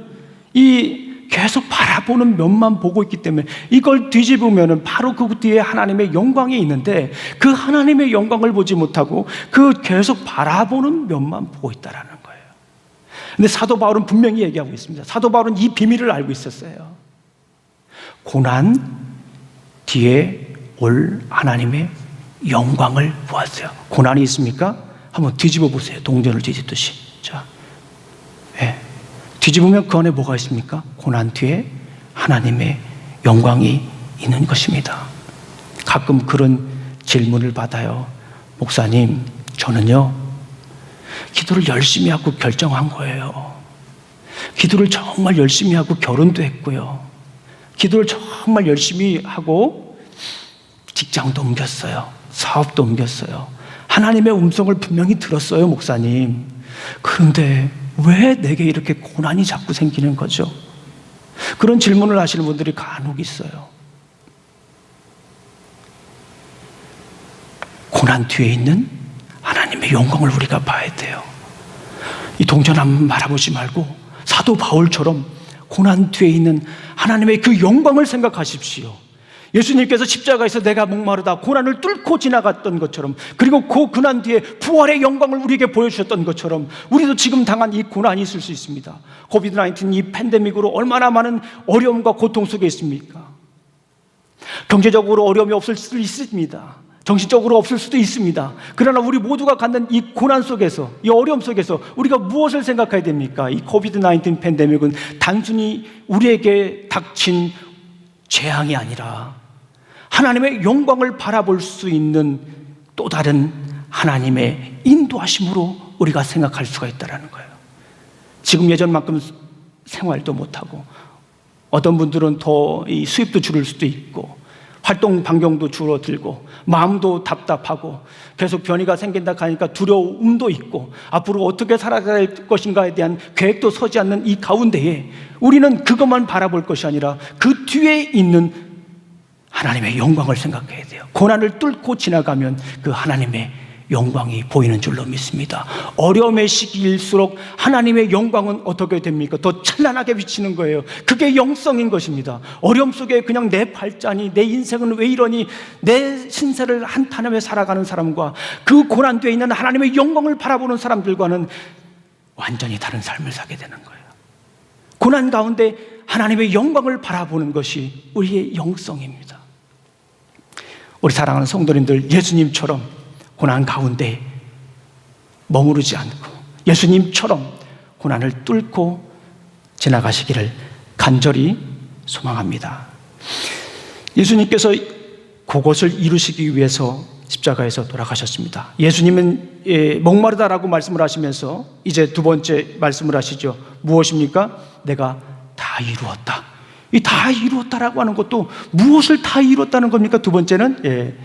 이 계속 바라보는 면만 보고 있기 때문에 이걸 뒤집으면 바로 그 뒤에 하나님의 영광이 있는데 그 하나님의 영광을 보지 못하고 그 계속 바라보는 면만 보고 있다는 거예요. 근데 사도 바울은 분명히 얘기하고 있습니다. 사도 바울은 이 비밀을 알고 있었어요. 고난 뒤에 올 하나님의 영광을 보았어요. 고난이 있습니까? 한번 뒤집어 보세요. 동전을 뒤집듯이. 자, 뒤집으면 그 안에 뭐가 있습니까? 고난 뒤에 하나님의 영광이 있는 것입니다. 가끔 그런 질문을 받아요. 목사님, 저는요, 기도를 열심히 하고 결정한 거예요. 기도를 정말 열심히 하고 결혼도 했고요. 기도를 정말 열심히 하고 직장도 옮겼어요. 사업도 옮겼어요. 하나님의 음성을 분명히 들었어요, 목사님. 그런데 왜 내게 이렇게 고난이 자꾸 생기는 거죠? 그런 질문을 하시는 분들이 간혹 있어요. 고난 뒤에 있는 하나님의 영광을 우리가 봐야 돼요. 이 동전 한번 바라보지 말고 사도 바울처럼 고난 뒤에 있는 하나님의 그 영광을 생각하십시오. 예수님께서 십자가에서 내가 목마르다 고난을 뚫고 지나갔던 것처럼, 그리고 그 고난 뒤에 부활의 영광을 우리에게 보여주셨던 것처럼 우리도 지금 당한 이 고난이 있을 수 있습니다. 코비드-19 이 팬데믹으로 얼마나 많은 어려움과 고통 속에 있습니까? 경제적으로 어려움이 없을 수도 있습니다. 정신적으로 없을 수도 있습니다. 그러나 우리 모두가 갖는 이 고난 속에서, 이 어려움 속에서 우리가 무엇을 생각해야 됩니까? 이 코비드-19 팬데믹은 단순히 우리에게 닥친 재앙이 아니라 하나님의 영광을 바라볼 수 있는 또 다른 하나님의 인도하심으로 우리가 생각할 수가 있다는 거예요. 지금 예전만큼 생활도 못하고, 어떤 분들은 더 이 수입도 줄을 수도 있고, 활동 반경도 줄어들고, 마음도 답답하고, 계속 변이가 생긴다 하니까 두려움도 있고, 앞으로 어떻게 살아갈 것인가에 대한 계획도 서지 않는 이 가운데에 우리는 그것만 바라볼 것이 아니라 그 뒤에 있는 하나님의 영광을 생각해야 돼요. 고난을 뚫고 지나가면 그 하나님의 영광이 보이는 줄로 믿습니다. 어려움의 시기일수록 하나님의 영광은 어떻게 됩니까? 더 찬란하게 비치는 거예요. 그게 영성인 것입니다. 어려움 속에 그냥 내 발자니, 내 인생은 왜 이러니, 내 신세를 한탄하며 살아가는 사람과 그 고난 뒤에 있는 하나님의 영광을 바라보는 사람들과는 완전히 다른 삶을 살게 되는 거예요. 고난 가운데 하나님의 영광을 바라보는 것이 우리의 영성입니다. 우리 사랑하는 성도님들, 예수님처럼 고난 가운데 머무르지 않고 예수님처럼 고난을 뚫고 지나가시기를 간절히 소망합니다. 예수님께서 그것을 이루시기 위해서 십자가에서 돌아가셨습니다. 예수님은 목마르다라고 말씀을 하시면서 이제 두 번째 말씀을 하시죠. 무엇입니까? 내가 다 이루었다. 이 다 이루었다라고 하는 것도 무엇을 다 이루었다는 겁니까? 두 번째는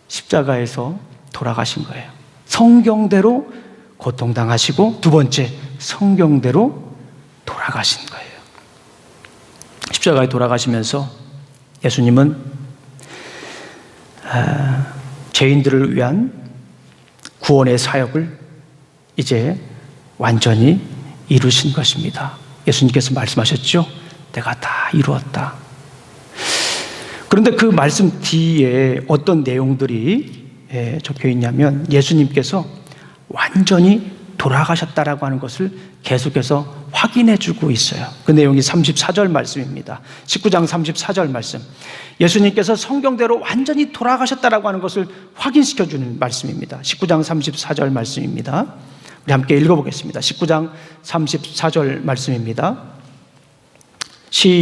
십자가에서 돌아가신 거예요. 성경대로 고통당하시고, 두 번째, 성경대로 돌아가신 거예요. 십자가에 돌아가시면서 예수님은 죄인들을 위한 구원의 사역을 이제 완전히 이루신 것입니다. 예수님께서 말씀하셨죠? 내가 다 이루었다. 그런데 그 말씀 뒤에 어떤 내용들이 적혀 있냐면, 예수님께서 완전히 돌아가셨다라고 하는 것을 계속해서 확인해 주고 있어요. 그 내용이 34절 말씀입니다. 19장 34절 말씀. 예수님께서 성경대로 완전히 돌아가셨다라고 하는 것을 확인시켜 주는 말씀입니다. 19장 34절 말씀입니다. 우리 함께 읽어보겠습니다. 19장 34절 말씀입니다. 시작.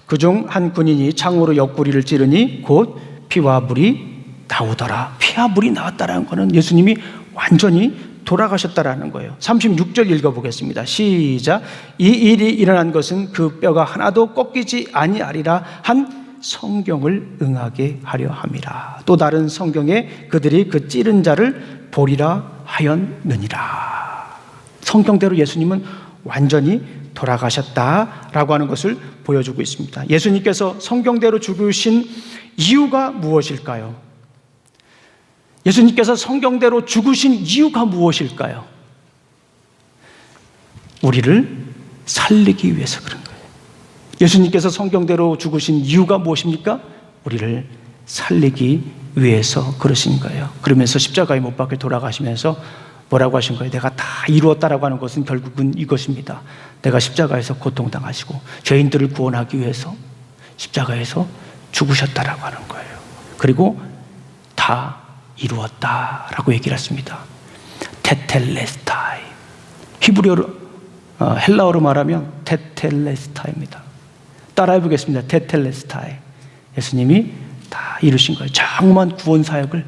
그중 한 군인이 창으로 옆구리를 찌르니 곧 피와 물이 나오더라. 피와 물이 나왔다라는 것은 예수님이 완전히 돌아가셨다라는 거예요. 36절 읽어보겠습니다. 시작. 이 일이 일어난 것은 그 뼈가 하나도 꺾이지 아니하리라 한 성경을 응하게 하려 함이라. 또 다른 성경에 그들이 그 찌른 자를 보리라 하였느니라. 성경대로 예수님은 완전히 돌아가셨다라고 하는 것을 보여주고 있습니다. 예수님께서 성경대로 죽으신 이유가 무엇일까요? 예수님께서 성경대로 죽으신 이유가 무엇일까요? 우리를 살리기 위해서 그런 거예요. 예수님께서 성경대로 죽으신 이유가 무엇입니까? 우리를 살리기 위해서 그러신 거예요. 그러면서 십자가에 못 박혀 돌아가시면서 뭐라고 하신 거예요? 내가 다 이루었다라고 하는 것은 결국은 이것입니다. 내가 십자가에서 고통당하시고 죄인들을 구원하기 위해서 십자가에서 죽으셨다라고 하는 거예요. 그리고 다 이루었다라고 얘기를 했습니다. 테텔레스타이. 히브리어로 헬라어로 말하면 테텔레스타입니다. 따라해 보겠습니다. 테텔레스타이. 예수님이 다 이루신 거예요. 장엄한 구원 사역을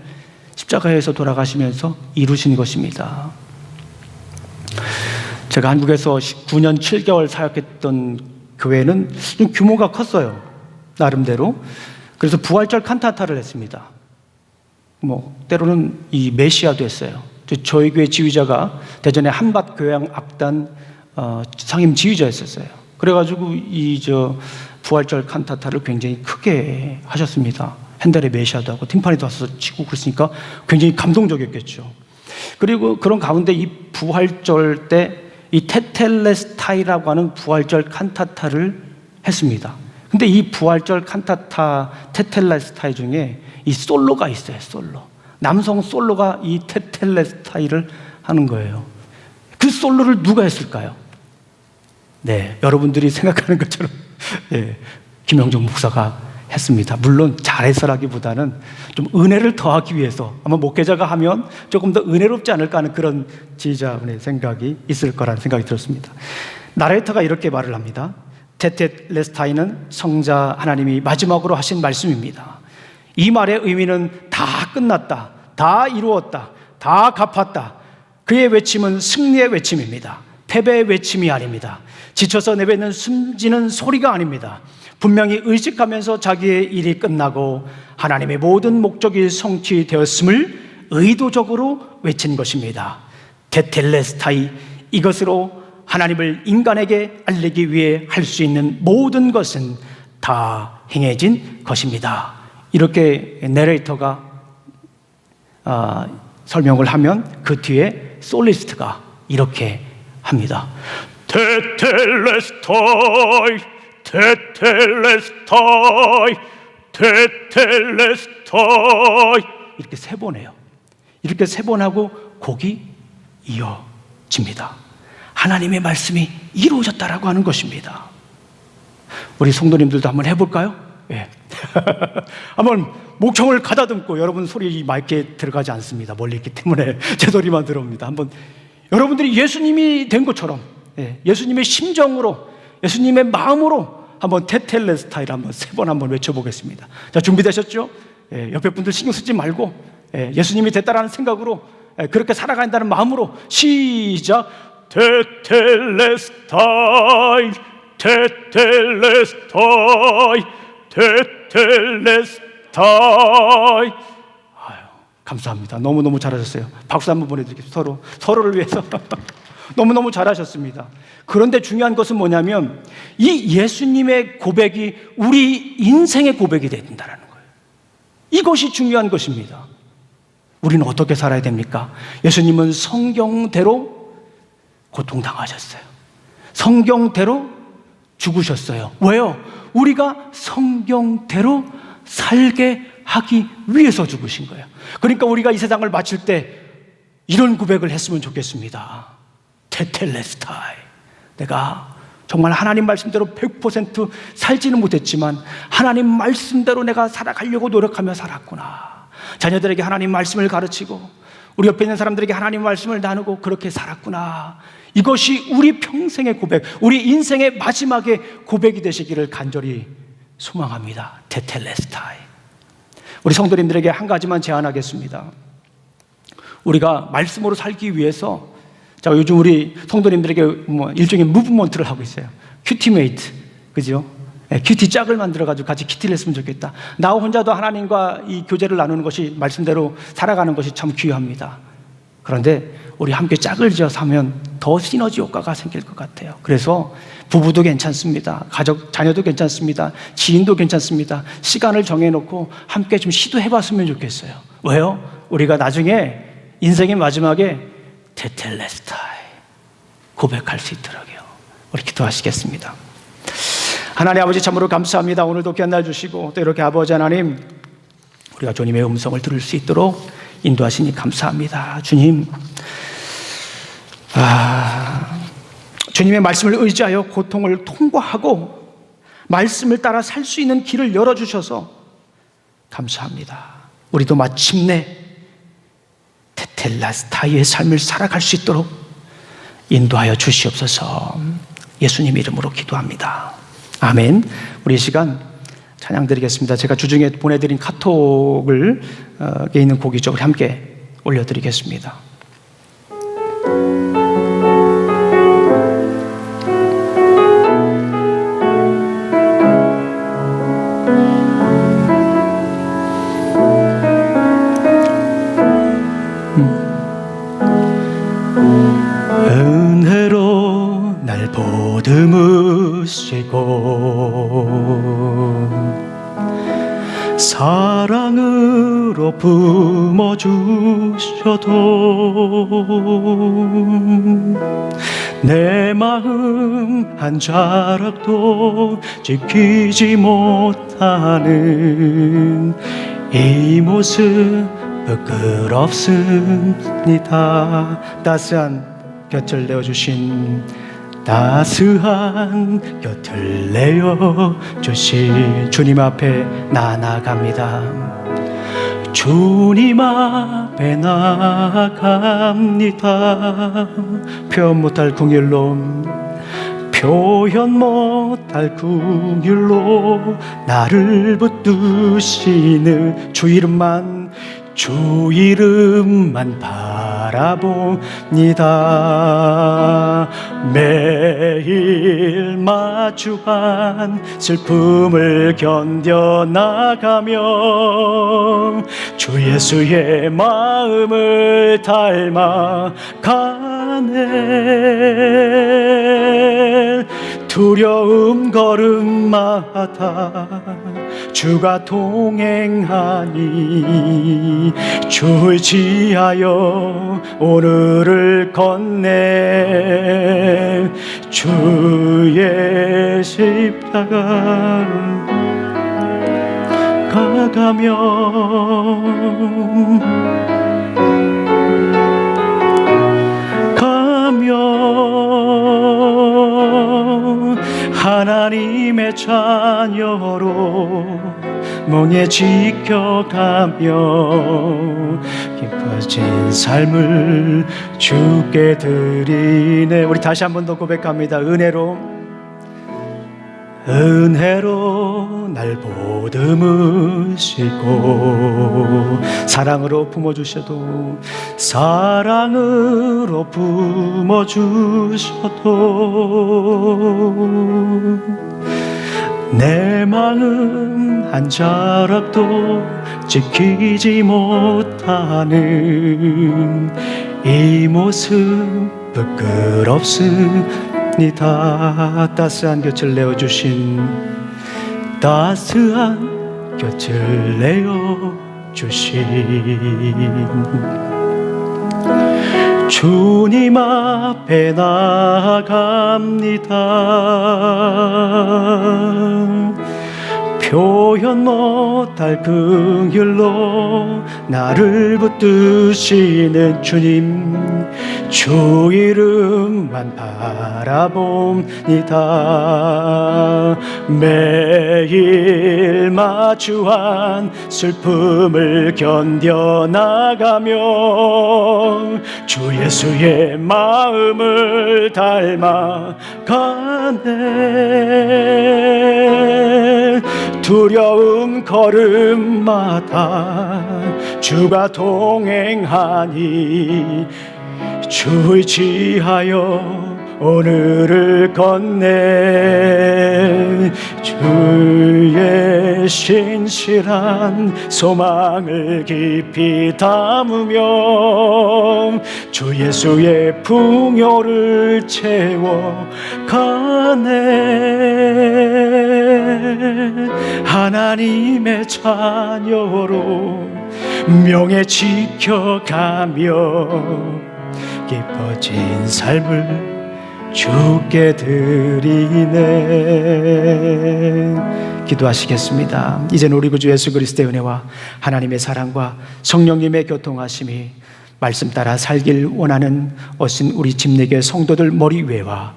십자가에서 돌아가시면서 이루신 것입니다. 제가 한국에서 9년 7개월 사역했던 교회는 좀 규모가 컸어요. 나름대로. 그래서 부활절 칸타타를 했습니다. 때로는 이 메시아도 했어요. 저희 교회 지휘자가 대전의 한밭교양 악단 상임 지휘자였었어요. 그래가지고 부활절 칸타타를 굉장히 크게 하셨습니다. 핸델의 메시아도 하고 팀파니도 와서 치고 그랬으니까 굉장히 감동적이었겠죠. 그리고 그런 가운데 이 부활절 때 이 테텔레스타이라고 하는 부활절 칸타타를 했습니다. 근데 이 부활절 칸타타 테텔레스타이 중에 이 솔로가 있어요. 솔로. 남성 솔로가 이 테텔레스타이를 하는 거예요. 그 솔로를 누가 했을까요? 네, 여러분들이 생각하는 것처럼 김영종 목사가 했습니다. 물론 잘해서라기보다는 좀 은혜를 더하기 위해서, 아마 목회자가 하면 조금 더 은혜롭지 않을까 하는 그런 지휘자분의 생각이 있을 거라는 생각이 들었습니다. 나레이터가 이렇게 말을 합니다. 테텔레스타이는 성자 하나님이 마지막으로 하신 말씀입니다. 이 말의 의미는 다 끝났다, 다 이루었다, 다 갚았다. 그의 외침은 승리의 외침입니다. 패배의 외침이 아닙니다. 지쳐서 내뱉는 숨지는 소리가 아닙니다. 분명히 의식하면서 자기의 일이 끝나고 하나님의 모든 목적이 성취되었음을 의도적으로 외친 것입니다. 테텔레스타이, 이것으로 하나님을 인간에게 알리기 위해 할 수 있는 모든 것은 다 행해진 것입니다. 이렇게 내레이터가 설명을 하면 그 뒤에 솔리스트가 이렇게 합니다. 테텔레스타이, 테텔레스타이, 테텔레스타이. 이렇게 세 번 해요. 이렇게 세 번 하고 곡이 이어집니다. 하나님의 말씀이 이루어졌다라고 하는 것입니다. 우리 성도님들도 한번 해볼까요? 예. 한번 목청을 가다듬고, 여러분 소리 이 마이크에 들어가지 않습니다. 멀리 있기 때문에 제 소리만 들어옵니다. 한번 여러분들이 예수님이 된 것처럼, 예수님의 심정으로, 예수님의 마음으로 한번 테텔레스타이를 한번 세 번 한번 외쳐보겠습니다. 자, 준비되셨죠? 옆에 분들 신경 쓰지 말고 예수님이 됐다라는 생각으로 그렇게 살아간다는 마음으로 시작. 테텔레스타이, 테텔레스타이, 테텔레스타이. 아유, 감사합니다. 너무너무 잘하셨어요. 박수 한번 보내드리겠습니다. 서로를 위해서. 너무너무 잘하셨습니다. 그런데 중요한 것은 뭐냐면 이 예수님의 고백이 우리 인생의 고백이 된다는 거예요. 이것이 중요한 것입니다. 우리는 어떻게 살아야 됩니까? 예수님은 성경대로 고통당하셨어요. 성경대로 죽으셨어요. 왜요? 우리가 성경대로 살게 하기 위해서 죽으신 거예요. 그러니까 우리가 이 세상을 마칠 때 이런 고백을 했으면 좋겠습니다. 테텔레스타이. 내가 정말 하나님 말씀대로 100% 살지는 못했지만 하나님 말씀대로 내가 살아가려고 노력하며 살았구나. 자녀들에게 하나님 말씀을 가르치고 우리 옆에 있는 사람들에게 하나님 말씀을 나누고 그렇게 살았구나. 이것이 우리 평생의 고백, 우리 인생의 마지막의 고백이 되시기를 간절히 소망합니다. 테텔레스타이. 우리 성도님들에게 한 가지만 제안하겠습니다. 우리가 말씀으로 살기 위해서, 자, 요즘 우리 성도님들에게 일종의 무브먼트를 하고 있어요. 큐티메이트, 그죠? 큐티 짝을 만들어가지고 같이 큐티를 했으면 좋겠다. 나 혼자도 하나님과 이 교제를 나누는 것이, 말씀대로 살아가는 것이 참 귀합니다. 그런데 우리 함께 짝을 지어서 하면 더 시너지 효과가 생길 것 같아요. 그래서 부부도 괜찮습니다. 가족, 자녀도 괜찮습니다. 지인도 괜찮습니다. 시간을 정해놓고 함께 좀 시도해봤으면 좋겠어요. 왜요? 우리가 나중에 인생의 마지막에 테텔레스타이 고백할 수 있도록요. 우리 기도하시겠습니다. 하나님 아버지, 참으로 감사합니다. 오늘도 귀한 날 주시고 또 이렇게 아버지 하나님, 우리가 주님의 음성을 들을 수 있도록 인도하시니 감사합니다. 주님, 주님의 말씀을 의지하여 고통을 통과하고 말씀을 따라 살 수 있는 길을 열어주셔서 감사합니다. 우리도 마침내 테텔레스타이의 삶을 살아갈 수 있도록 인도하여 주시옵소서. 예수님 이름으로 기도합니다. 아멘. 우리 이 시간 찬양 드리겠습니다. 제가 주중에 보내드린 카톡에 있는 곡이죠. 우리 함께 올려드리겠습니다. 은혜로 날 보듬으시고 사랑으로 품어주셔도 내 마음 한 자락도 지키지 못하는 이 모습 부끄럽습니다. 따스한 곁을 내어주신, 따스한 곁을 내어주신 주님 앞에 나아갑니다. 주님 앞에 나아갑니다. 표현 못할 궁일로, 표현 못할 궁일로 나를 붙드시는 주 이름만, 주 이름만 바라봅니다. 매일 마주한 슬픔을 견뎌나가며 주 예수의 마음을 닮아가네. 두려움 걸음마다 주가 동행하니 주를 지하여 오늘을 건네. 주의 십자가 가가며 하나님의 자녀로 멍에 지켜가며 기뻐진 삶을 주께 드리네. 우리 다시 한 번 더 고백합니다. 은혜로 은혜로 날 보듬으시고 사랑으로 품어주셔도 사랑으로 품어주셔도 내 마음 한 자락도 지키지 못하는 이 모습 부끄럽습니다. 따스한 곁을 내어주신 따스한 곁을 내어주신 주님 앞에 나아갑니다. 표현 못할 긍휼로 나를 붙드시는 주님, 주 이름만 바라봅니다. 매일 마주한 슬픔을 견뎌나가며 주 예수의 마음을 닮아가네. 두려운 걸음마다 주가 동행하니 주 의지하여 오늘을 건네. 주의 신실한 소망을 깊이 담으며 주 예수의 풍요를 채워가네. 하나님의 자녀로 명예 지켜가며 깊어진 삶을 주께 드리네. 기도하시겠습니다. 이제는 우리 구주 예수 그리스도의 은혜와 하나님의 사랑과 성령님의 교통하심이 말씀 따라 살길 원하는 오신 우리 집내교 성도들 머리 위와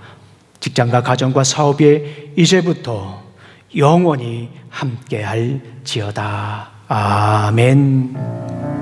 직장과 가정과 사업에 이제부터 영원히 함께할지어다. 아멘.